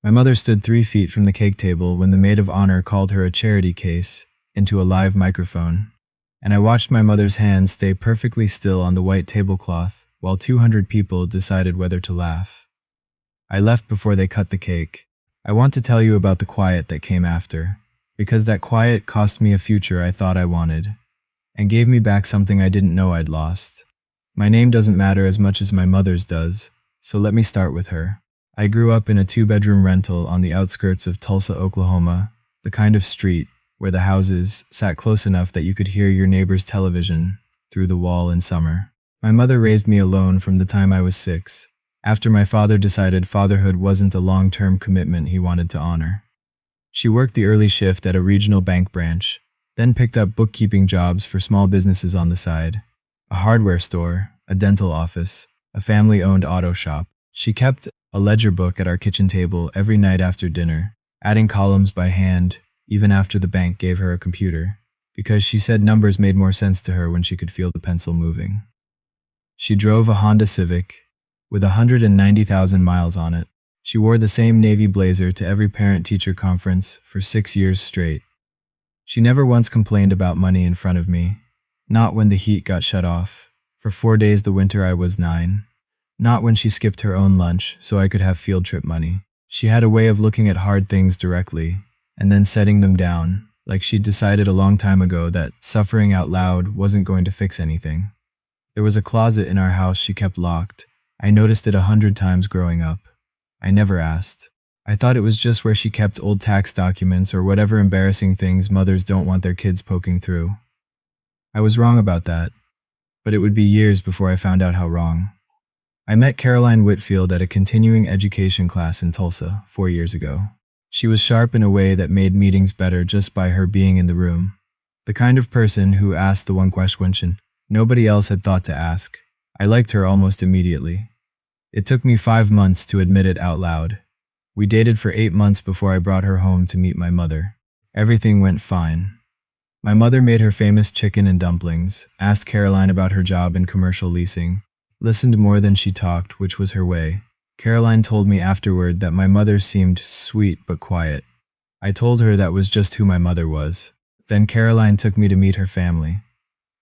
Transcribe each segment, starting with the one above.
My mother stood 3 feet from the cake table when the maid of honor called her a charity case into a live microphone, and I watched my mother's hands stay perfectly still on the white tablecloth while 200 people decided whether to laugh. I left before they cut the cake. I want to tell you about the quiet that came after, because that quiet cost me a future I thought I wanted, and gave me back something I didn't know I'd lost. My name doesn't matter as much as my mother's does, so let me start with her. I grew up in a 2-bedroom rental on the outskirts of Tulsa, Oklahoma, the kind of street where the houses sat close enough that you could hear your neighbor's television through the wall in summer. My mother raised me alone from the time I was 6, after my father decided fatherhood wasn't a long-term commitment he wanted to honor. She worked the early shift at a regional bank branch, then picked up bookkeeping jobs for small businesses on the side. A hardware store, a dental office, a family-owned auto shop. She kept a ledger book at our kitchen table every night after dinner, adding columns by hand even after the bank gave her a computer, because she said numbers made more sense to her when she could feel the pencil moving. She drove a Honda Civic with 190,000 miles on it. She wore the same navy blazer to every parent-teacher conference for 6 years straight. She never once complained about money in front of me, not when the heat got shut off, for 4 days the winter I was 9, not when she skipped her own lunch so I could have field trip money. She had a way of looking at hard things directly, and then setting them down, like she'd decided a long time ago that suffering out loud wasn't going to fix anything. There was a closet in our house she kept locked. I noticed it 100 times growing up. I never asked. I thought it was just where she kept old tax documents or whatever embarrassing things mothers don't want their kids poking through. I was wrong about that, but it would be years before I found out how wrong. I met Caroline Whitfield at a continuing education class in Tulsa 4 years ago. She was sharp in a way that made meetings better just by her being in the room. The kind of person who asked the one question nobody else had thought to ask. I liked her almost immediately. It took me 5 months to admit it out loud. We dated for 8 months before I brought her home to meet my mother. Everything went fine. My mother made her famous chicken and dumplings, asked Caroline about her job in commercial leasing, listened more than she talked, which was her way. Caroline told me afterward that my mother seemed sweet but quiet. I told her that was just who my mother was. Then Caroline took me to meet her family.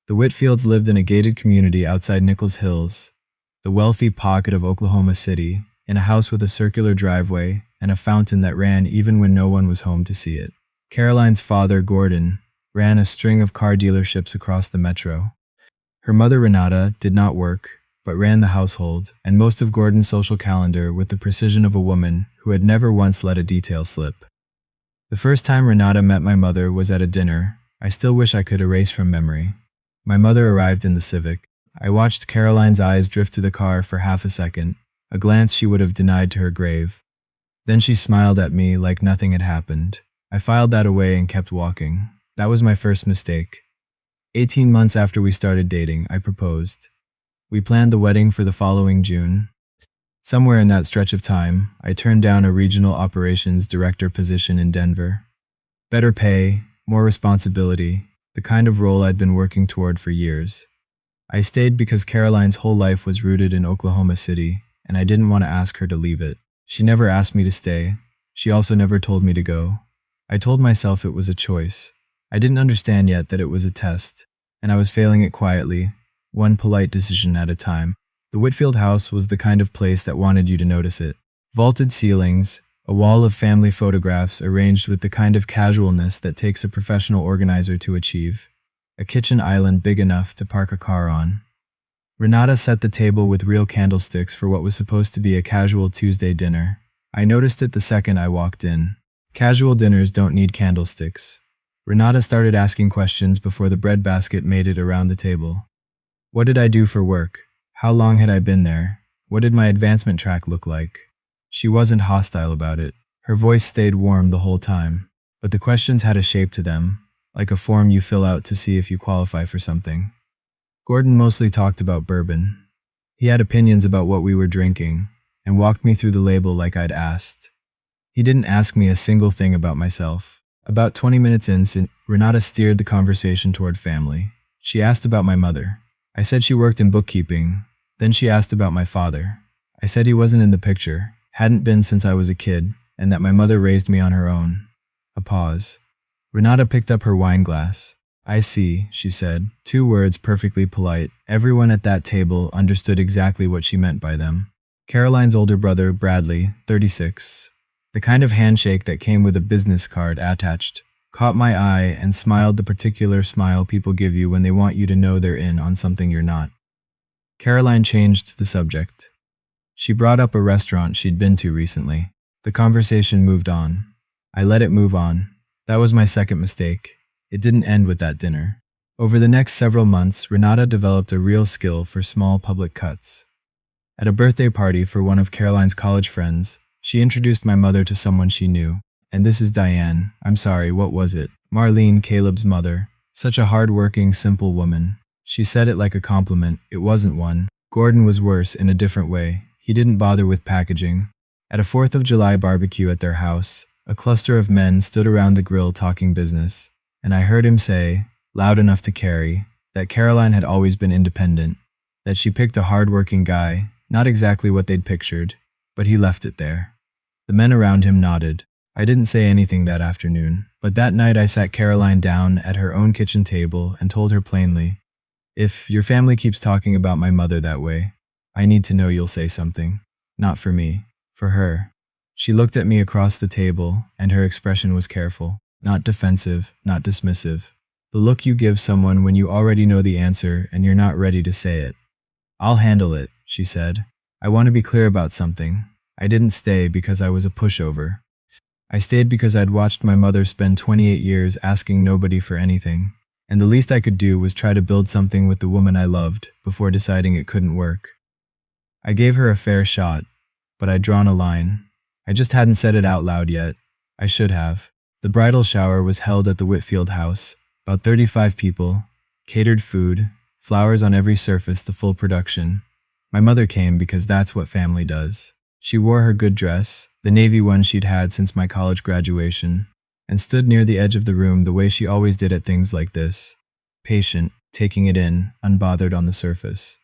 The Whitfields lived in a gated community outside Nichols Hills, the wealthy pocket of Oklahoma City, in a house with a circular driveway and a fountain that ran even when no one was home to see it. Caroline's father, Gordon, ran a string of car dealerships across the metro. Her mother, Renata, did not work, but ran the household and most of Gordon's social calendar with the precision of a woman who had never once let a detail slip. The first time Renata met my mother was at a dinner I still wish I could erase from memory. My mother arrived in the Civic. I watched Caroline's eyes drift to the car for half a second, a glance she would have denied to her grave. Then she smiled at me like nothing had happened. I filed that away and kept walking. That was my first mistake. 18 months after we started dating, I proposed. We planned the wedding for the following June. Somewhere in that stretch of time, I turned down a regional operations director position in Denver. Better pay, more responsibility, the kind of role I'd been working toward for years. I stayed because Caroline's whole life was rooted in Oklahoma City, and I didn't want to ask her to leave it. She never asked me to stay. She also never told me to go. I told myself it was a choice. I didn't understand yet that it was a test, and I was failing it quietly, one polite decision at a time. The Whitfield house was the kind of place that wanted you to notice it. Vaulted ceilings, a wall of family photographs arranged with the kind of casualness that takes a professional organizer to achieve. A kitchen island big enough to park a car on. Renata set the table with real candlesticks for what was supposed to be a casual Tuesday dinner. I noticed it the second I walked in. Casual dinners don't need candlesticks. Renata started asking questions before the breadbasket made it around the table. What did I do for work? How long had I been there? What did my advancement track look like? She wasn't hostile about it. Her voice stayed warm the whole time. But the questions had a shape to them, like a form you fill out to see if you qualify for something. Gordon mostly talked about bourbon. He had opinions about what we were drinking, and walked me through the label like I'd asked. He didn't ask me a single thing about myself. About 20 minutes in, Renata steered the conversation toward family. She asked about my mother. I said she worked in bookkeeping. Then she asked about my father. I said he wasn't in the picture, hadn't been since I was a kid, and that my mother raised me on her own. A pause. Renata picked up her wine glass. I see, she said, 2 words perfectly polite. Everyone at that table understood exactly what she meant by them. Caroline's older brother, Bradley, 36. The kind of handshake that came with a business card attached, caught my eye and smiled the particular smile people give you when they want you to know they're in on something you're not. Caroline changed the subject. She brought up a restaurant she'd been to recently. The conversation moved on. I let it move on. That was my second mistake. It didn't end with that dinner. Over the next several months, Renata developed a real skill for small public cuts. At a birthday party for one of Caroline's college friends, she introduced my mother to someone she knew. And this is Diane. I'm sorry, what was it? Marlene, Caleb's mother. Such a hard-working, simple woman. She said it like a compliment. It wasn't one. Gordon was worse in a different way. He didn't bother with packaging. At a 4th of July barbecue at their house, a cluster of men stood around the grill talking business, and I heard him say, loud enough to carry, that Caroline had always been independent, that she picked a hard-working guy, not exactly what they'd pictured, but he left it there. The men around him nodded. I didn't say anything that afternoon, but that night I sat Caroline down at her own kitchen table and told her plainly, if your family keeps talking about my mother that way, I need to know you'll say something. Not for me, for her. She looked at me across the table, and her expression was careful, not defensive, not dismissive. The look you give someone when you already know the answer and you're not ready to say it. I'll handle it, she said. I want to be clear about something. I didn't stay because I was a pushover. I stayed because I'd watched my mother spend 28 years asking nobody for anything, and the least I could do was try to build something with the woman I loved before deciding it couldn't work. I gave her a fair shot, but I'd drawn a line. I just hadn't said it out loud yet. I should have. The bridal shower was held at the Whitfield house. About 35 people, catered food, flowers on every surface, the full production. My mother came because that's what family does. She wore her good dress, the navy one she'd had since my college graduation, and stood near the edge of the room the way she always did at things like this. Patient, taking it in, unbothered on the surface.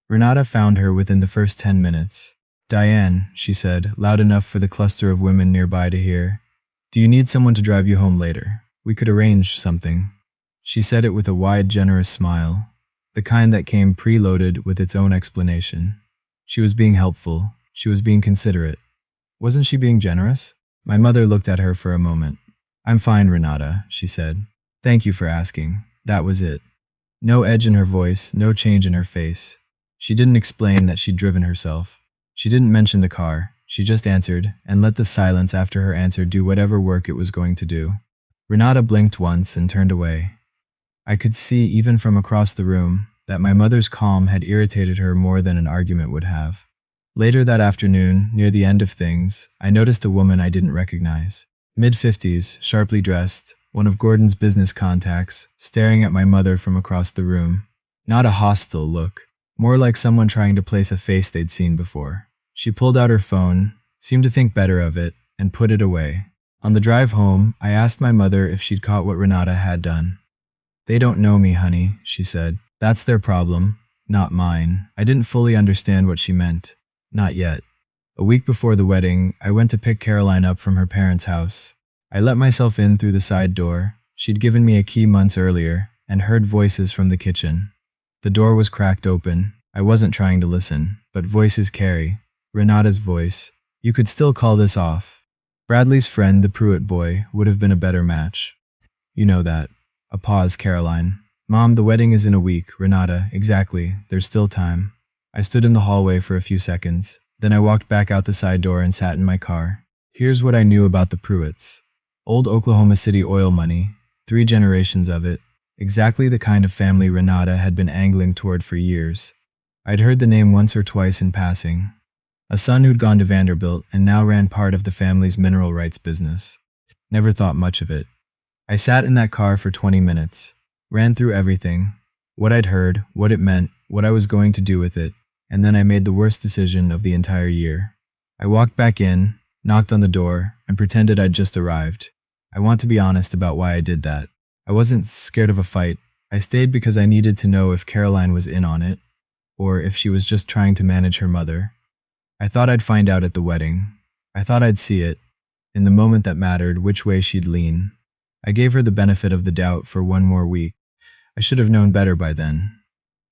Renata found her within the first 10 minutes. Diane, she said, loud enough for the cluster of women nearby to hear. Do you need someone to drive you home later? We could arrange something. She said it with a wide, generous smile, the kind that came preloaded with its own explanation. She was being helpful. She was being considerate. Wasn't she being generous? My mother looked at her for a moment. I'm fine, Renata, she said. Thank you for asking. That was it. No edge in her voice, no change in her face. She didn't explain that she'd driven herself. She didn't mention the car. She just answered, and let the silence after her answer do whatever work it was going to do. Renata blinked once and turned away. I could see, even from across the room, that my mother's calm had irritated her more than an argument would have. Later that afternoon, near the end of things, I noticed a woman I didn't recognize. Mid-50s, sharply dressed, one of Gordon's business contacts, staring at my mother from across the room. Not a hostile look, more like someone trying to place a face they'd seen before. She pulled out her phone, seemed to think better of it, and put it away. On the drive home, I asked my mother if she'd caught what Renata had done. They don't know me, honey, she said. That's their problem, not mine. I didn't fully understand what she meant. Not yet. A week before the wedding, I went to pick Caroline up from her parents' house. I let myself in through the side door. She'd given me a key months earlier, and heard voices from the kitchen. The door was cracked open. I wasn't trying to listen, but voices carry. Renata's voice. You could still call this off. Bradley's friend, the Pruitt boy, would have been a better match. You know that. A pause, Caroline. Mom, the wedding is in a week. Renata, exactly. There's still time. I stood in the hallway for a few seconds. Then I walked back out the side door and sat in my car. Here's what I knew about the Pruitts. Old Oklahoma City oil money, 3 generations of it, exactly the kind of family Renata had been angling toward for years. I'd heard the name once or twice in passing. A son who'd gone to Vanderbilt and now ran part of the family's mineral rights business. Never thought much of it. I sat in that car for 20 minutes, ran through everything, what I'd heard, what it meant, what I was going to do with it, and then I made the worst decision of the entire year. I walked back in, knocked on the door, and pretended I'd just arrived. I want to be honest about why I did that. I wasn't scared of a fight. I stayed because I needed to know if Caroline was in on it, or if she was just trying to manage her mother. I thought I'd find out at the wedding. I thought I'd see it. in the moment that mattered, which way she'd lean. I gave her the benefit of the doubt for one more week. I should have known better by then.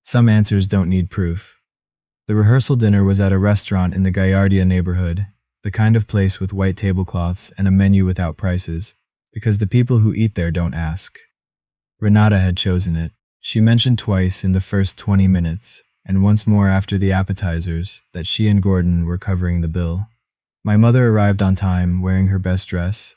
Some answers don't need proof. The rehearsal dinner was at a restaurant in the Gallardia neighborhood, the kind of place with white tablecloths and a menu without prices, because the people who eat there don't ask. Renata had chosen it. She mentioned twice in the first 20 minutes, and once more after the appetizers, that she and Gordon were covering the bill. My mother arrived on time, wearing her best dress.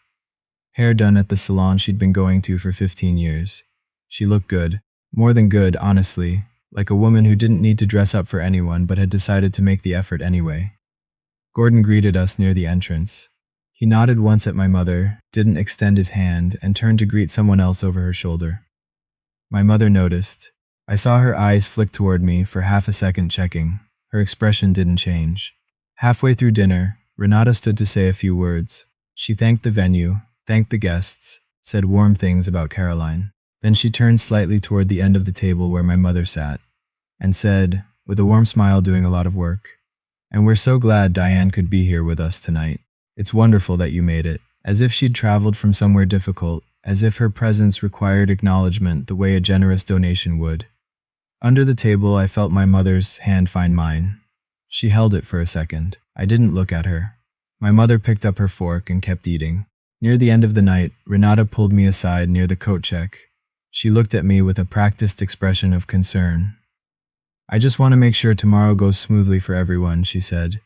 Hair done at the salon she'd been going to for 15 years. She looked good. More than good, honestly, like a woman who didn't need to dress up for anyone but had decided to make the effort anyway. Gordon greeted us near the entrance. He nodded once at my mother, didn't extend his hand, and turned to greet someone else over her shoulder. My mother noticed. I saw her eyes flick toward me for half a second, checking. Her expression didn't change. Halfway through dinner, Renata stood to say a few words. She thanked the venue, thanked the guests, said warm things about Caroline. Then she turned slightly toward the end of the table where my mother sat, and said, with a warm smile, doing a lot of work, "And we're so glad Diane could be here with us tonight. It's wonderful that you made it," as if she'd traveled from somewhere difficult, as if her presence required acknowledgement the way a generous donation would. Under the table, I felt my mother's hand find mine. She held it for a second. I didn't look at her. My mother picked up her fork and kept eating. Near the end of the night, Renata pulled me aside near the coat check. She looked at me with a practiced expression of concern. "I just want to make sure tomorrow goes smoothly for everyone," she said.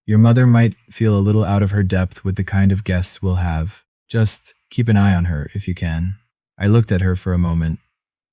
"Your mother might feel a little out of her depth with the kind of guests we'll have. Just keep an eye on her if you can." I looked at her for a moment.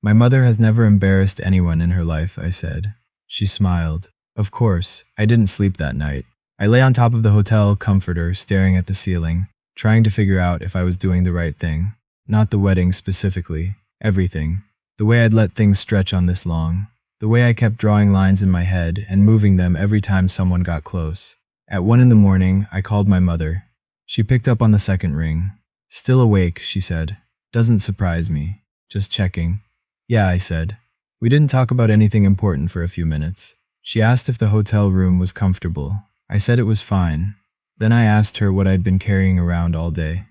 "My mother has never embarrassed anyone in her life," I said. She smiled. Of course, I didn't sleep that night. I lay on top of the hotel comforter, staring at the ceiling, trying to figure out if I was doing the right thing. Not the wedding specifically, everything. The way I'd let things stretch on this long. The way I kept drawing lines in my head and moving them every time someone got close. At 1 a.m, I called my mother. She picked up on the second ring. "Still awake," she said. "Doesn't surprise me. Just checking." "Yeah," I said. We didn't talk about anything important for a few minutes. She asked if the hotel room was comfortable. I said it was fine. Then I asked her what I'd been carrying around all day.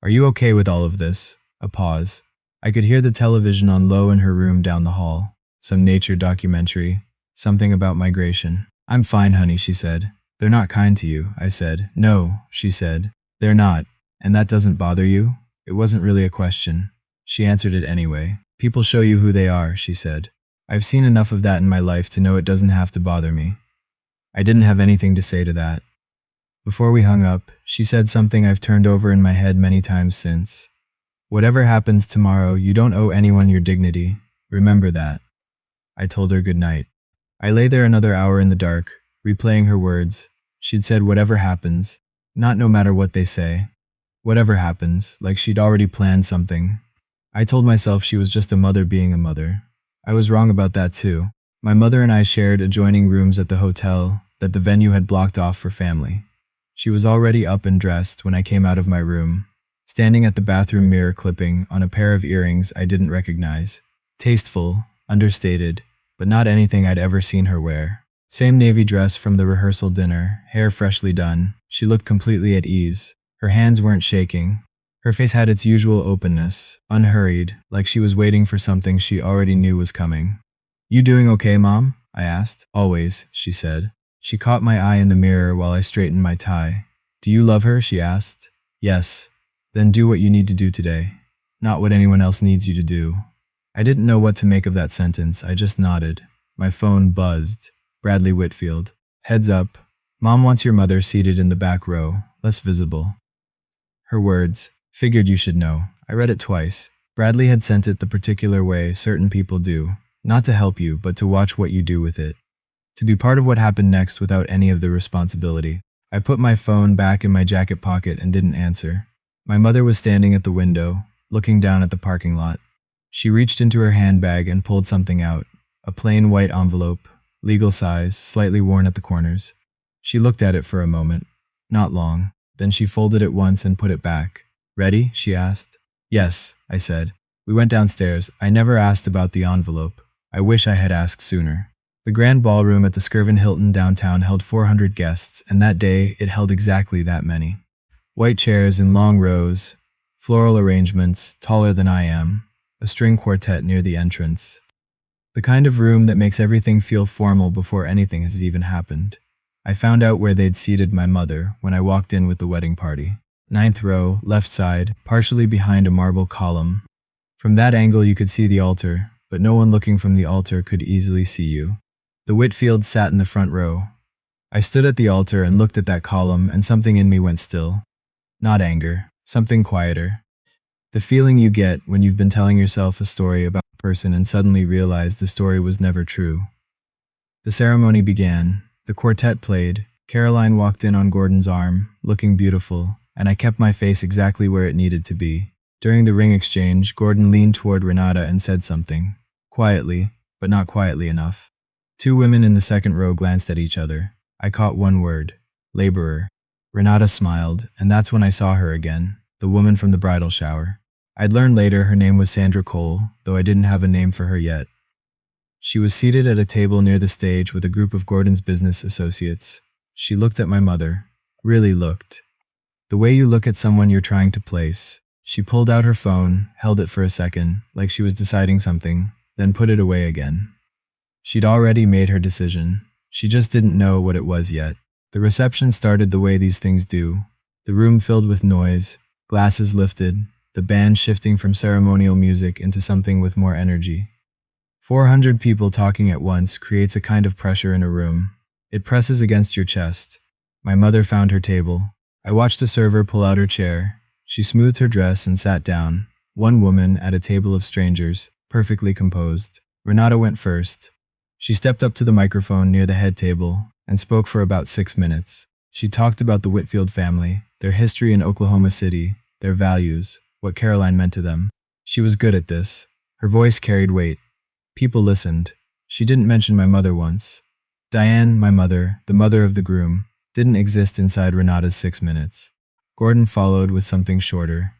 "Are you okay with all of this?" A pause. I could hear the television on low in her room down the hall. Some nature documentary. Something about migration. "I'm fine, honey," she said. "They're not kind to you," I said. "No," she said. "They're not. And that doesn't bother you?" It wasn't really a question. She answered it anyway. "People show you who they are," she said. "I've seen enough of that in my life to know it doesn't have to bother me." I didn't have anything to say to that. Before we hung up, she said something I've turned over in my head many times since. "Whatever happens tomorrow, you don't owe anyone your dignity. Remember that." I told her good night. I lay there another hour in the dark, replaying her words. She'd said whatever happens, not no matter what they say. Whatever happens, like she'd already planned something. I told myself she was just a mother being a mother. I was wrong about that too. My mother and I shared adjoining rooms at the hotel that the venue had blocked off for family. She was already up and dressed when I came out of my room, standing at the bathroom mirror clipping on a pair of earrings I didn't recognize. Tasteful, understated, but not anything I'd ever seen her wear. Same navy dress from the rehearsal dinner, hair freshly done. She looked completely at ease. Her hands weren't shaking. Her face had its usual openness, unhurried, like she was waiting for something she already knew was coming. "You doing okay, Mom?" I asked. "Always," she said. She caught my eye in the mirror while I straightened my tie. "Do you love her?" she asked. "Yes." "Then do what you need to do today. Not what anyone else needs you to do." I didn't know what to make of that sentence. I just nodded. My phone buzzed. Bradley Whitfield. "Heads up. Mom wants your mother seated in the back row, less visible." Her words. "Figured you should know." I read it twice. Bradley had sent it the particular way certain people do. Not to help you, but to watch what you do with it. To be part of what happened next without any of the responsibility. I put my phone back in my jacket pocket and didn't answer. My mother was standing at the window, looking down at the parking lot. She reached into her handbag and pulled something out. A plain white envelope, legal size, slightly worn at the corners. She looked at it for a moment. Not long. Then she folded it once and put it back. "Ready?" she asked. "Yes," I said. We went downstairs. I never asked about the envelope. I wish I had asked sooner. The grand ballroom at the Skirvin Hilton downtown held 400 guests, and that day it held exactly that many. White chairs in long rows, floral arrangements taller than I am, a string quartet near the entrance. The kind of room that makes everything feel formal before anything has even happened. I found out where they'd seated my mother when I walked in with the wedding party. Ninth row, left side, partially behind a marble column. From that angle you could see the altar, but no one looking from the altar could easily see you. The Whitfields sat in the front row. I stood at the altar and looked at that column, and something in me went still. Not anger, something quieter. The feeling you get when you've been telling yourself a story about a person and suddenly realize the story was never true. The ceremony began. The quartet played. Caroline walked in on Gordon's arm, looking beautiful, and I kept my face exactly where it needed to be. During the ring exchange, Gordon leaned toward Renata and said something. Quietly, but not quietly enough. Two women in the second row glanced at each other. I caught one word. Laborer. Renata smiled, and that's when I saw her again, the woman from the bridal shower. I'd learned later her name was Sandra Cole, though I didn't have a name for her yet. She was seated at a table near the stage with a group of Gordon's business associates. She looked at my mother. Really looked. The way you look at someone you're trying to place. She pulled out her phone, held it for a second, like she was deciding something, then put it away again. She'd already made her decision. She just didn't know what it was yet. The reception started the way these things do. The room filled with noise, glasses lifted, the band shifting from ceremonial music into something with more energy. 400 people talking at once creates a kind of pressure in a room. It presses against your chest. My mother found her table. I watched a server pull out her chair. She smoothed her dress and sat down. One woman at a table of strangers, perfectly composed. Renata went first. She stepped up to the microphone near the head table and spoke for about 6 minutes. She talked about the Whitfield family, their history in Oklahoma City, their values, what Caroline meant to them. She was good at this. Her voice carried weight. People listened. She didn't mention my mother once. Diane, my mother, the mother of the groom, didn't exist inside Renata's 6 minutes. Gordon followed with something shorter.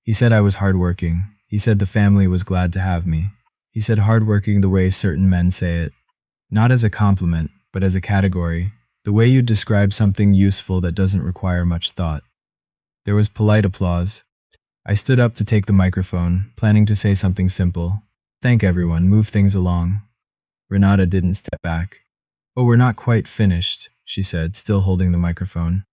He said I was hardworking. He said the family was glad to have me. He said hardworking the way certain men say it. Not as a compliment, but as a category. The way you describe something useful that doesn't require much thought. There was polite applause. I stood up to take the microphone, planning to say something simple. Thank everyone, move things along. Renata didn't step back. Oh, we're not quite finished, she said, still holding the microphone.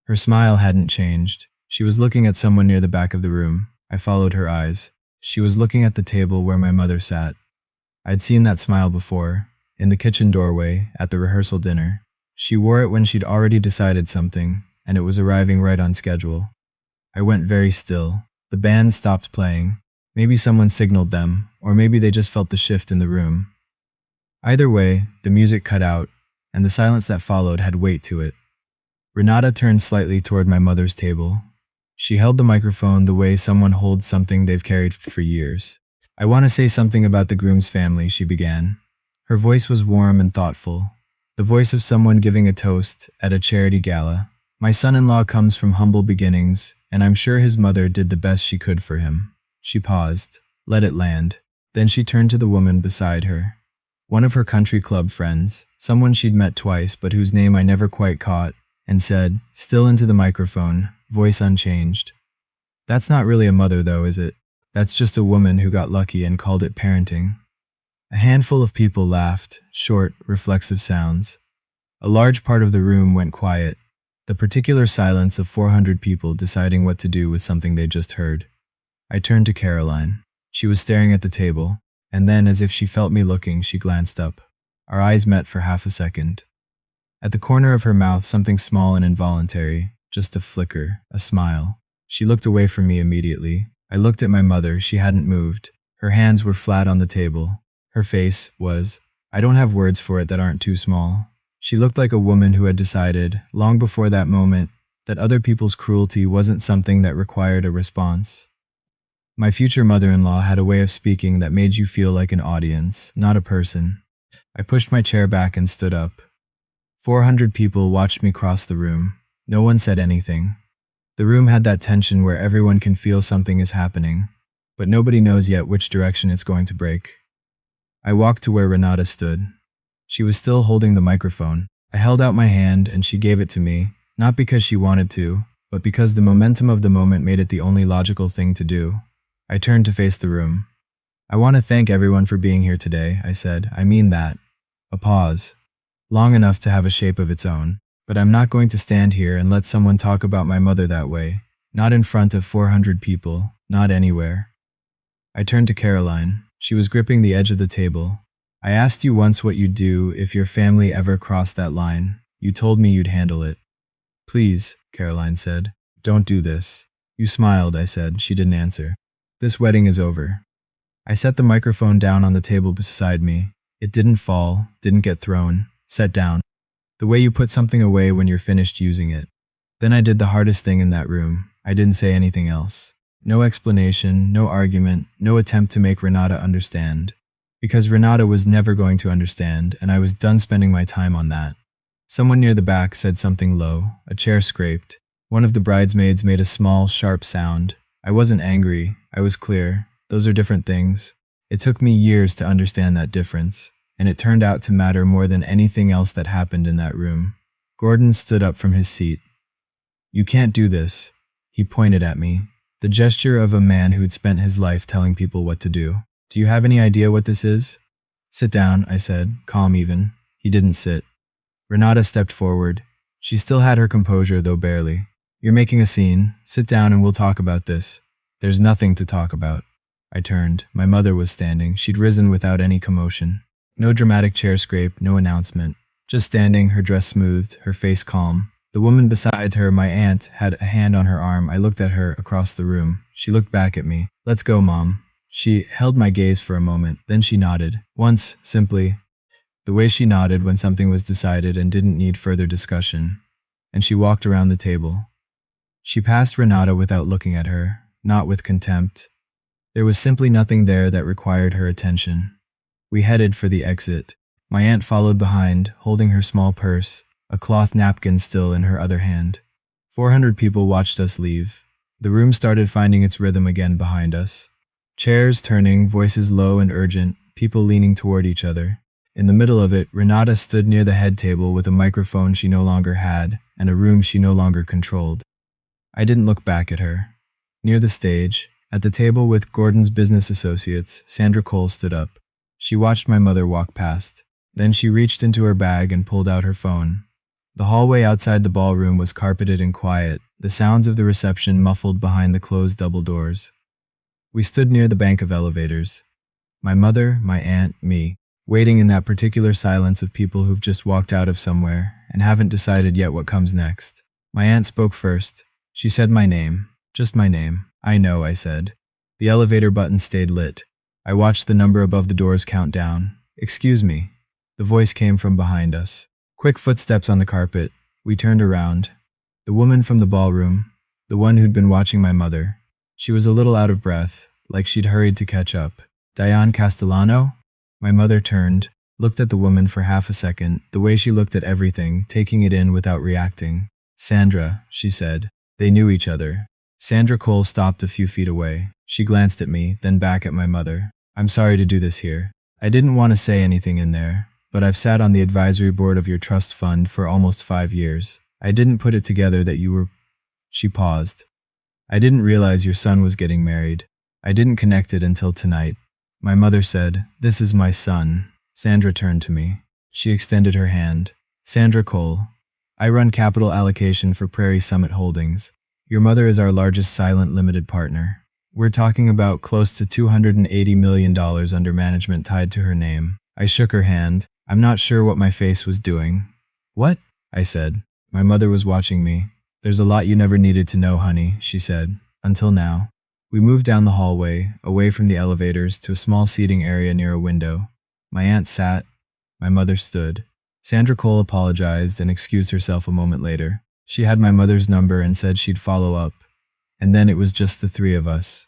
Her smile hadn't changed. She was looking at someone near the back of the room. I followed her eyes. She was looking at the table where my mother sat. I'd seen that smile before, in the kitchen doorway, at the rehearsal dinner. She wore it when she'd already decided something, and it was arriving right on schedule. I went very still. The band stopped playing. Maybe someone signaled them, or maybe they just felt the shift in the room. Either way, the music cut out, and the silence that followed had weight to it. Renata turned slightly toward my mother's table. She held the microphone the way someone holds something they've carried for years. I want to say something about the groom's family, she began. Her voice was warm and thoughtful, the voice of someone giving a toast at a charity gala. My son-in-law comes from humble beginnings, and I'm sure his mother did the best she could for him. She paused, let it land. Then she turned to the woman beside her. One of her country club friends, someone she'd met twice but whose name I never quite caught, and said, still into the microphone, voice unchanged. That's not really a mother though, is it? That's just a woman who got lucky and called it parenting. A handful of people laughed, short, reflexive sounds. A large part of the room went quiet, the particular silence of 400 people deciding what to do with something they just heard. I turned to Caroline. She was staring at the table, and then, as if she felt me looking, she glanced up. Our eyes met for half a second. At the corner of her mouth, something small and involuntary, just a flicker, a smile. She looked away from me immediately. I looked at my mother. She hadn't moved. Her hands were flat on the table. Her face was, I don't have words for it that aren't too small. She looked like a woman who had decided, long before that moment, that other people's cruelty wasn't something that required a response. My future mother-in-law had a way of speaking that made you feel like an audience, not a person. I pushed my chair back and stood up. 400 people watched me cross the room. No one said anything. The room had that tension where everyone can feel something is happening, but nobody knows yet which direction it's going to break. I walked to where Renata stood. She was still holding the microphone. I held out my hand and she gave it to me, not because she wanted to, but because the momentum of the moment made it the only logical thing to do, I turned to face the room. I want to thank everyone for being here today, I said. I mean that. A pause. Long enough to have a shape of its own. But I'm not going to stand here and let someone talk about my mother that way. Not in front of 400 people. Not anywhere. I turned to Caroline. She was gripping the edge of the table. I asked you once what you'd do if your family ever crossed that line. You told me you'd handle it. Please, Caroline said. Don't do this. You smiled, I said. She didn't answer. This wedding is over. I set the microphone down on the table beside me. It didn't fall, didn't get thrown, set down. The way you put something away when you're finished using it. Then I did the hardest thing in that room. I didn't say anything else. No explanation, no argument, no attempt to make Renata understand. Because Renata was never going to understand, and I was done spending my time on that. Someone near the back said something low. A chair scraped. One of the bridesmaids made a small, sharp sound. I wasn't angry. I was clear. Those are different things. It took me years to understand that difference, and it turned out to matter more than anything else that happened in that room. Gordon stood up from his seat. You can't do this. He pointed at me, the gesture of a man who'd spent his life telling people what to do. Do you have any idea what this is? Sit down, I said, calm even. He didn't sit. Renata stepped forward. She still had her composure, though barely. You're making a scene. Sit down and we'll talk about this. There's nothing to talk about. I turned. My mother was standing. She'd risen without any commotion. No dramatic chair scrape, no announcement. Just standing, her dress smoothed, her face calm. The woman beside her, my aunt, had a hand on her arm. I looked at her across the room. She looked back at me. Let's go, Mom. She held my gaze for a moment. Then she nodded. Once, simply. The way she nodded when something was decided and didn't need further discussion. And she walked around the table. She passed Renata without looking at her, not with contempt. There was simply nothing there that required her attention. We headed for the exit. My aunt followed behind, holding her small purse, a cloth napkin still in her other hand. 400 people watched us leave. The room started finding its rhythm again behind us. Chairs turning, voices low and urgent, people leaning toward each other. In the middle of it, Renata stood near the head table with a microphone she no longer had and a room she no longer controlled. I didn't look back at her. Near the stage, at the table with Gordon's business associates, Sandra Cole stood up. She watched my mother walk past. Then she reached into her bag and pulled out her phone. The hallway outside the ballroom was carpeted and quiet, the sounds of the reception muffled behind the closed double doors. We stood near the bank of elevators. My mother, my aunt, me, waiting in that particular silence of people who've just walked out of somewhere and haven't decided yet what comes next. My aunt spoke first. She said my name. Just my name. I know, I said. The elevator button stayed lit. I watched the number above the doors count down. Excuse me. The voice came from behind us. Quick footsteps on the carpet. We turned around. The woman from the ballroom, the one who'd been watching my mother. She was a little out of breath, like she'd hurried to catch up. Diane Castellano? My mother turned, looked at the woman for half a second, the way she looked at everything, taking it in without reacting. Sandra, she said. They knew each other. Sandra Cole stopped a few feet away. She glanced at me, then back at my mother. I'm sorry to do this here. I didn't want to say anything in there, but I've sat on the advisory board of your trust fund for almost 5 years. I didn't put it together that you were... She paused. I didn't realize your son was getting married. I didn't connect it until tonight. My mother said, "This is my son." Sandra turned to me. She extended her hand. Sandra Cole. I run capital allocation for Prairie Summit Holdings. Your mother is our largest silent limited partner. We're talking about close to $280 million under management tied to her name. I shook her hand. I'm not sure what my face was doing. What? I said. My mother was watching me. There's a lot you never needed to know, honey, she said. Until now. We moved down the hallway, away from the elevators, to a small seating area near a window. My aunt sat. My mother stood. Sandra Cole apologized and excused herself a moment later. She had my mother's number and said she'd follow up. And then it was just the three of us.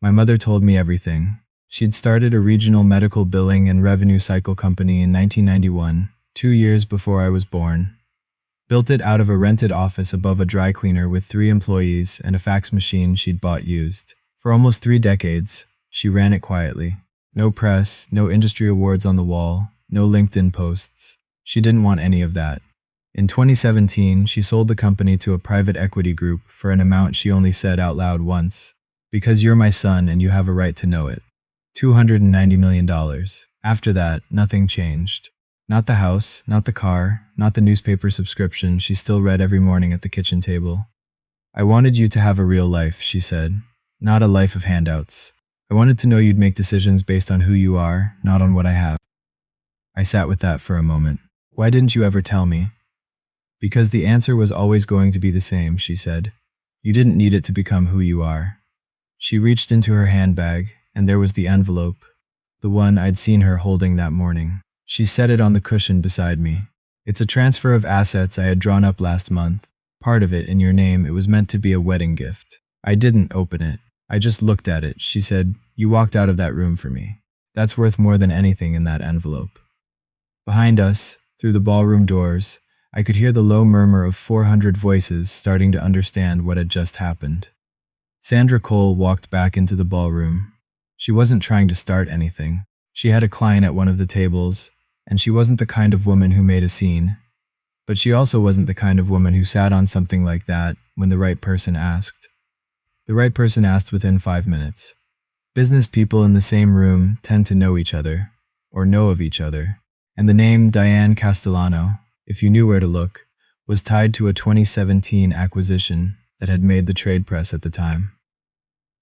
My mother told me everything. She'd started a regional medical billing and revenue cycle company in 1991, 2 years before I was born. Built it out of a rented office above a dry cleaner with 3 employees and a fax machine she'd bought used. For almost 3 decades, she ran it quietly. No press, no industry awards on the wall, no LinkedIn posts. She didn't want any of that. In 2017, she sold the company to a private equity group for an amount she only said out loud once. Because you're my son and you have a right to know it. $290 million. After that, nothing changed. Not the house, not the car, not the newspaper subscription she still read every morning at the kitchen table. I wanted you to have a real life, she said. Not a life of handouts. I wanted to know you'd make decisions based on who you are, not on what I have. I sat with that for a moment. Why didn't you ever tell me? Because the answer was always going to be the same, she said. You didn't need it to become who you are. She reached into her handbag, and there was the envelope, the one I'd seen her holding that morning. She set it on the cushion beside me. It's a transfer of assets I had drawn up last month. Part of it in your name. It was meant to be a wedding gift. I didn't open it. I just looked at it. She said, you walked out of that room for me. That's worth more than anything in that envelope. Behind us, through the ballroom doors, I could hear the low murmur of 400 voices starting to understand what had just happened. Sandra Cole walked back into the ballroom. She wasn't trying to start anything. She had a client at one of the tables, and she wasn't the kind of woman who made a scene. But she also wasn't the kind of woman who sat on something like that when the right person asked. The right person asked within 5 minutes. Business people in the same room tend to know each other, or know of each other, and the name Diane Castellano, if you knew where to look, was tied to a 2017 acquisition that had made the trade press at the time.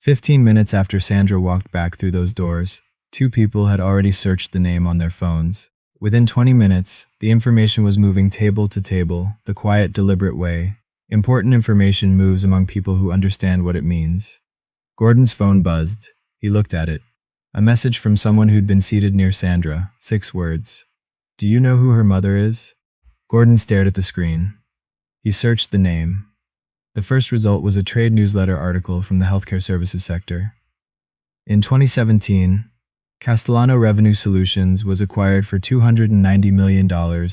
15 minutes after Sandra walked back through those doors, 2 people had already searched the name on their phones. Within 20 minutes, the information was moving table to table, the quiet, deliberate way. Important information moves among people who understand what it means. Gordon's phone buzzed. He looked at it. A message from someone who'd been seated near Sandra. 6 words. Do you know who her mother is? Gordon stared at the screen. He searched the name. The first result was a trade newsletter article from the healthcare services sector. In 2017, Castellano Revenue Solutions was acquired for $290 million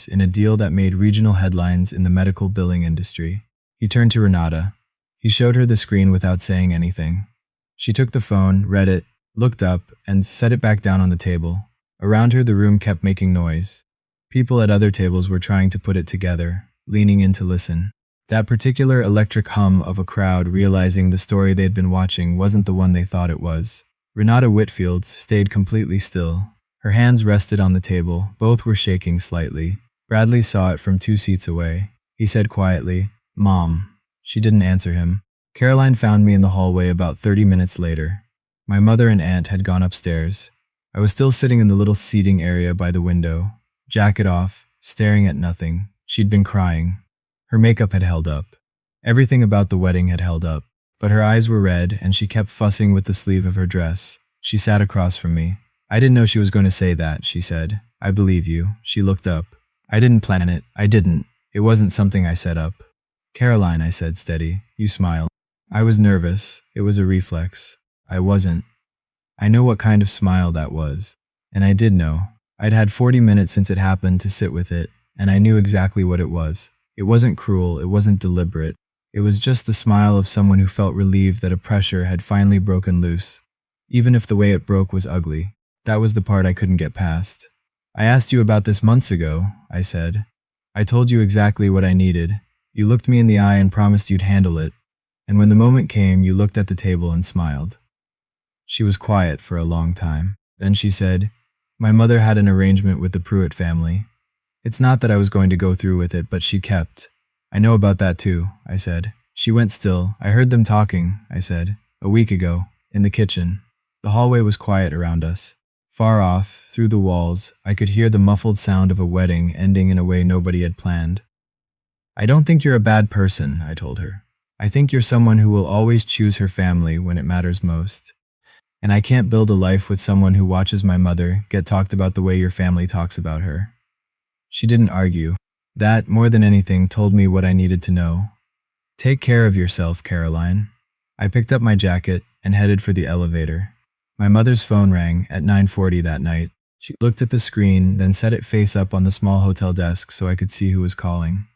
in a deal that made regional headlines in the medical billing industry. He turned to Renata. He showed her the screen without saying anything. She took the phone, read it, looked up, and set it back down on the table. Around her, the room kept making noise. People at other tables were trying to put it together, leaning in to listen. That particular electric hum of a crowd realizing the story they'd been watching wasn't the one they thought it was. Renata Whitfield stayed completely still. Her hands rested on the table. Both were shaking slightly. Bradley saw it from 2 seats away. He said quietly, Mom. She didn't answer him. Caroline found me in the hallway about 30 minutes later. My mother and aunt had gone upstairs. I was still sitting in the little seating area by the window, jacket off, staring at nothing. She'd been crying. Her makeup had held up. Everything about the wedding had held up. But her eyes were red, and she kept fussing with the sleeve of her dress. She sat across from me. I didn't know she was going to say that, she said. I believe you. She looked up. I didn't plan it. I didn't. It wasn't something I set up. Caroline, I said, steady. You smiled. I was nervous. It was a reflex. I wasn't. I know what kind of smile that was. And I did know. I'd had 40 minutes since it happened to sit with it, and I knew exactly what it was. It wasn't cruel. It wasn't deliberate. It was just the smile of someone who felt relieved that a pressure had finally broken loose. Even if the way it broke was ugly. That was the part I couldn't get past. I asked you about this months ago, I said. I told you exactly what I needed. You looked me in the eye and promised you'd handle it. And when the moment came, you looked at the table and smiled. She was quiet for a long time. Then she said, My mother had an arrangement with the Pruitt family. It's not that I was going to go through with it, but she kept. I know about that too, I said. She went still. I heard them talking, I said. A week ago, in the kitchen. The hallway was quiet around us. Far off, through the walls, I could hear the muffled sound of a wedding ending in a way nobody had planned. I don't think you're a bad person, I told her. I think you're someone who will always choose her family when it matters most. And I can't build a life with someone who watches my mother get talked about the way your family talks about her. She didn't argue. That, more than anything, told me what I needed to know. Take care of yourself, Caroline. I picked up my jacket and headed for the elevator. My mother's phone rang at 9:40 that night. She looked at the screen, then set it face up on the small hotel desk so I could see who was calling.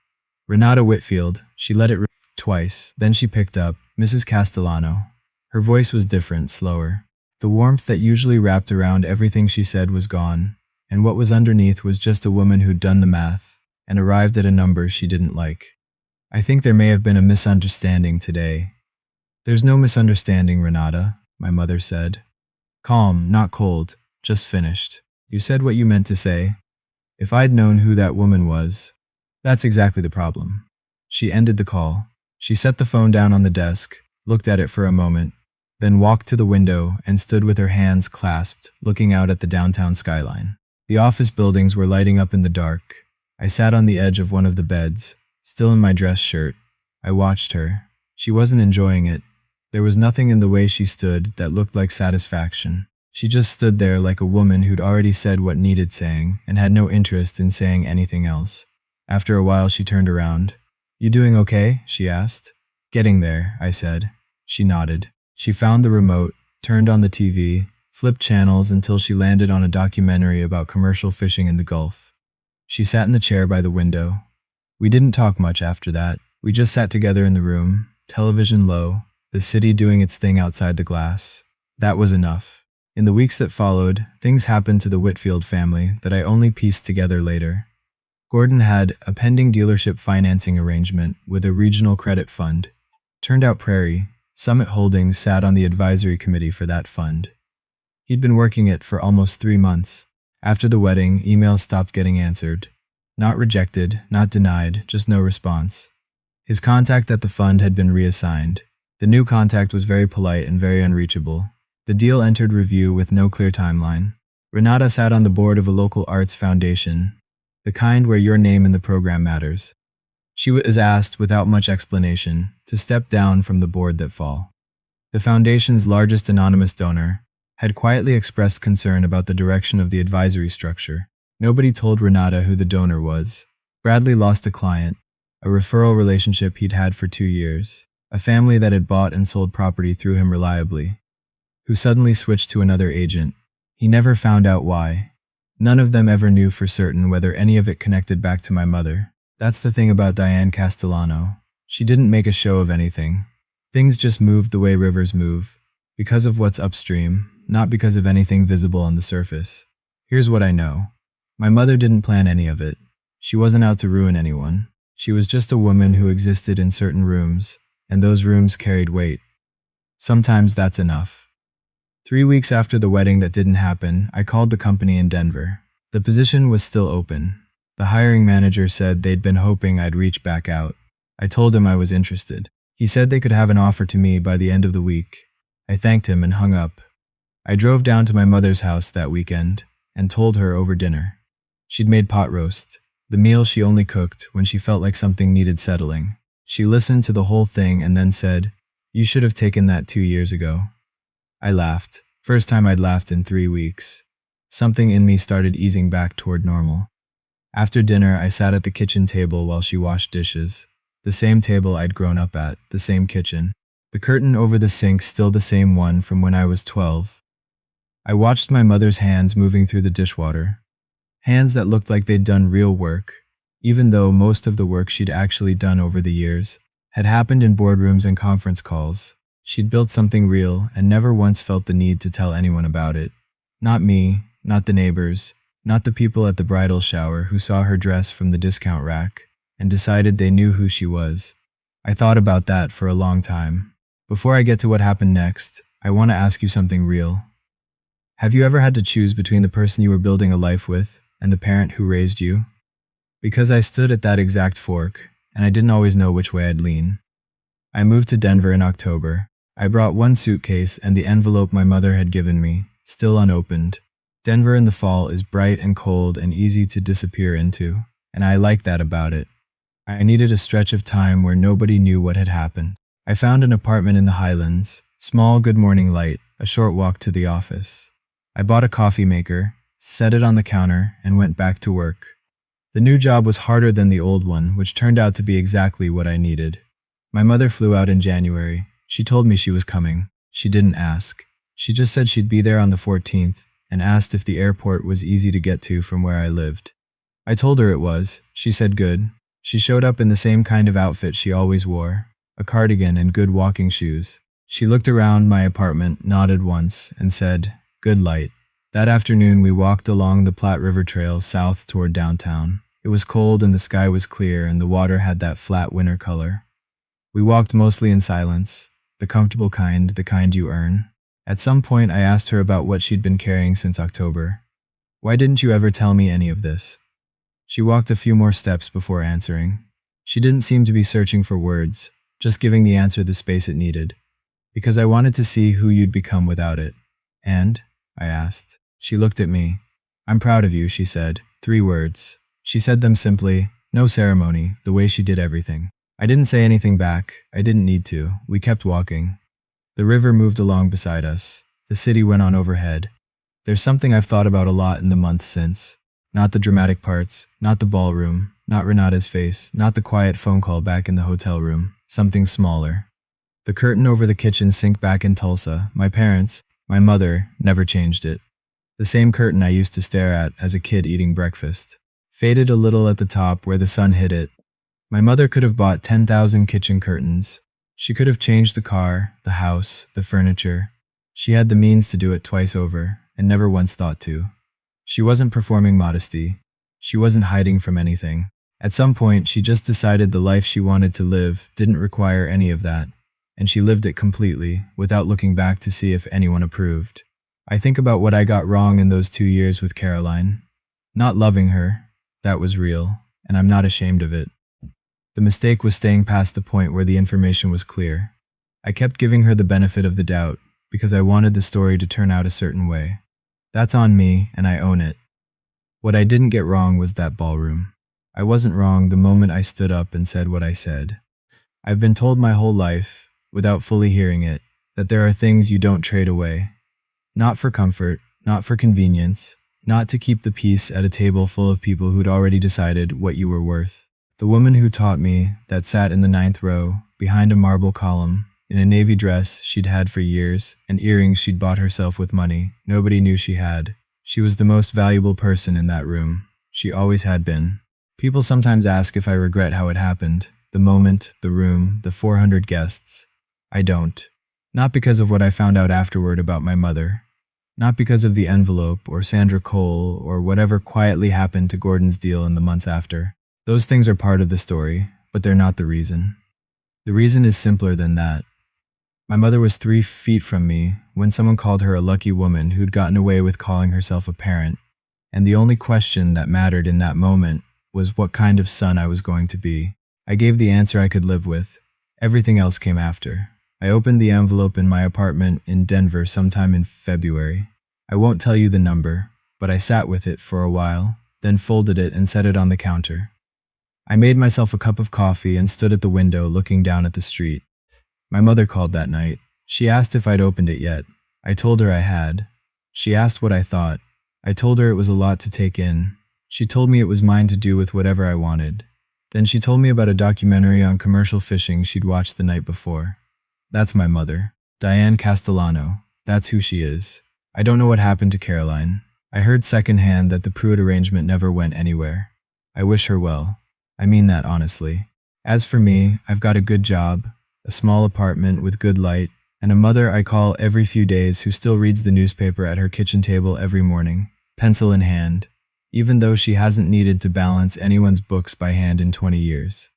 Renata Whitfield. She let it ring twice. Then she picked up, Mrs. Castellano. Her voice was different, slower. The warmth that usually wrapped around everything she said was gone, and what was underneath was just a woman who'd done the math. and arrived at a number she didn't like. I think there may have been a misunderstanding today. There's no misunderstanding, Renata, my mother said. Calm, not cold, just finished. You said what you meant to say. If I'd known who that woman was. That's exactly the problem. She ended the call. She set the phone down on the desk, looked at it for a moment, then walked to the window and stood with her hands clasped, looking out at the downtown skyline. The office buildings were lighting up in the dark. I sat on the edge of one of the beds, still in my dress shirt. I watched her. She wasn't enjoying it. There was nothing in the way she stood that looked like satisfaction. She just stood there like a woman who'd already said what needed saying and had no interest in saying anything else. After a while, she turned around. You doing okay? She asked. Getting there, I said. She nodded. She found the remote, turned on the TV, flipped channels until she landed on a documentary about commercial fishing in the Gulf. She sat in the chair by the window. We didn't talk much after that. We just sat together in the room, television low, the city doing its thing outside the glass. That was enough. In the weeks that followed, things happened to the Whitfield family that I only pieced together later. Gordon had a pending dealership financing arrangement with a regional credit fund. Turned out Prairie, Summit Holdings sat on the advisory committee for that fund. He'd been working it for almost 3 months. After the wedding, emails stopped getting answered. Not rejected, not denied, just no response. His contact at the fund had been reassigned. The new contact was very polite and very unreachable. The deal entered review with no clear timeline. Renata sat on the board of a local arts foundation, the kind where your name in the program matters. She was asked, without much explanation, to step down from the board that fall. The foundation's largest anonymous donor had quietly expressed concern about the direction of the advisory structure. Nobody told Renata who the donor was. Bradley lost a client, a referral relationship he'd had for 2 years, a family that had bought and sold property through him reliably, who suddenly switched to another agent. He never found out why. None of them ever knew for certain whether any of it connected back to my mother. That's the thing about Diane Castellano. She didn't make a show of anything. Things just moved the way rivers move, because of what's upstream, not because of anything visible on the surface. Here's what I know. My mother didn't plan any of it. She wasn't out to ruin anyone. She was just a woman who existed in certain rooms, and those rooms carried weight. Sometimes that's enough. 3 weeks after the wedding that didn't happen, I called the company in Denver. The position was still open. The hiring manager said they'd been hoping I'd reach back out. I told him I was interested. He said they could have an offer to me by the end of the week. I thanked him and hung up. I drove down to my mother's house that weekend and told her over dinner. She'd made pot roast, the meal she only cooked when she felt like something needed settling. She listened to the whole thing and then said, "You should have taken that 2 years ago." I laughed. First time I'd laughed in 3 weeks. Something in me started easing back toward normal. After dinner, I sat at the kitchen table while she washed dishes. The same table I'd grown up at, the same kitchen. The curtain over the sink still the same one from when I was 12. I watched my mother's hands moving through the dishwater. Hands that looked like they'd done real work, even though most of the work she'd actually done over the years had happened in boardrooms and conference calls. She'd built something real and never once felt the need to tell anyone about it. Not me, not the neighbors, not the people at the bridal shower who saw her dress from the discount rack and decided they knew who she was. I thought about that for a long time. Before I get to what happened next, I want to ask you something real. Have you ever had to choose between the person you were building a life with and the parent who raised you? Because I stood at that exact fork, and I didn't always know which way I'd lean. I moved to Denver in October. I brought one suitcase and the envelope my mother had given me, still unopened. Denver in the fall is bright and cold and easy to disappear into, and I like that about it. I needed a stretch of time where nobody knew what had happened. I found an apartment in the Highlands, small, good morning light, a short walk to the office. I bought a coffee maker, set it on the counter, and went back to work. The new job was harder than the old one, which turned out to be exactly what I needed. My mother flew out in January. She told me she was coming. She didn't ask. She just said she'd be there on the 14th and asked if the airport was easy to get to from where I lived. I told her it was. She said good. She showed up in the same kind of outfit she always wore, a cardigan and good walking shoes. She looked around my apartment, nodded once, and said, "Good light." That afternoon we walked along the Platte River Trail south toward downtown. It was cold and the sky was clear and the water had that flat winter color. We walked mostly in silence, the comfortable kind, the kind you earn. At some point, I asked her about what she'd been carrying since October. Why didn't you ever tell me any of this? She walked a few more steps before answering. She didn't seem to be searching for words, just giving the answer the space it needed. Because I wanted to see who you'd become without it. And? I asked. She looked at me. I'm proud of you, she said. 3 words. She said them simply, no ceremony, the way she did everything. I didn't say anything back. I didn't need to. We kept walking. The river moved along beside us. The city went on overhead. There's something I've thought about a lot in the months since. Not the dramatic parts, not the ballroom, not Renata's face, not the quiet phone call back in the hotel room. Something smaller. The curtain over the kitchen sink back in Tulsa, my parents, my mother, never changed it. The same curtain I used to stare at as a kid eating breakfast. Faded a little at the top where the sun hit it. My mother could have bought 10,000 kitchen curtains. She could have changed the car, the house, the furniture. She had the means to do it twice over, and never once thought to. She wasn't performing modesty. She wasn't hiding from anything. At some point, she just decided the life she wanted to live didn't require any of that, and she lived it completely, without looking back to see if anyone approved. I think about what I got wrong in those 2 years with Caroline. Not loving her, that was real, and I'm not ashamed of it. The mistake was staying past the point where the information was clear. I kept giving her the benefit of the doubt, because I wanted the story to turn out a certain way. That's on me, and I own it. What I didn't get wrong was that ballroom. I wasn't wrong the moment I stood up and said what I said. I've been told my whole life, without fully hearing it, that there are things you don't trade away. Not for comfort, not for convenience, not to keep the peace at a table full of people who'd already decided what you were worth. The woman who taught me, that sat in the 9th row, behind a marble column, in a navy dress she'd had for years, and earrings she'd bought herself with money nobody knew she had. She was the most valuable person in that room. She always had been. People sometimes ask if I regret how it happened. The moment, the room, the 400 guests. I don't. Not because of what I found out afterward about my mother. Not because of the envelope, or Sandra Cole, or whatever quietly happened to Gordon's deal in the months after. Those things are part of the story, but they're not the reason. The reason is simpler than that. My mother was 3 feet from me when someone called her a lucky woman who'd gotten away with calling herself a parent, and the only question that mattered in that moment was what kind of son I was going to be. I gave the answer I could live with. Everything else came after. I opened the envelope in my apartment in Denver sometime in February. I won't tell you the number, but I sat with it for a while, then folded it and set it on the counter. I made myself a cup of coffee and stood at the window looking down at the street. My mother called that night. She asked if I'd opened it yet. I told her I had. She asked what I thought. I told her it was a lot to take in. She told me it was mine to do with whatever I wanted. Then she told me about a documentary on commercial fishing she'd watched the night before. That's my mother. Diane Castellano. That's who she is. I don't know what happened to Caroline. I heard secondhand that the Pruitt arrangement never went anywhere. I wish her well. I mean that honestly. As for me, I've got a good job, a small apartment with good light, and a mother I call every few days who still reads the newspaper at her kitchen table every morning, pencil in hand, even though she hasn't needed to balance anyone's books by hand in 20 years.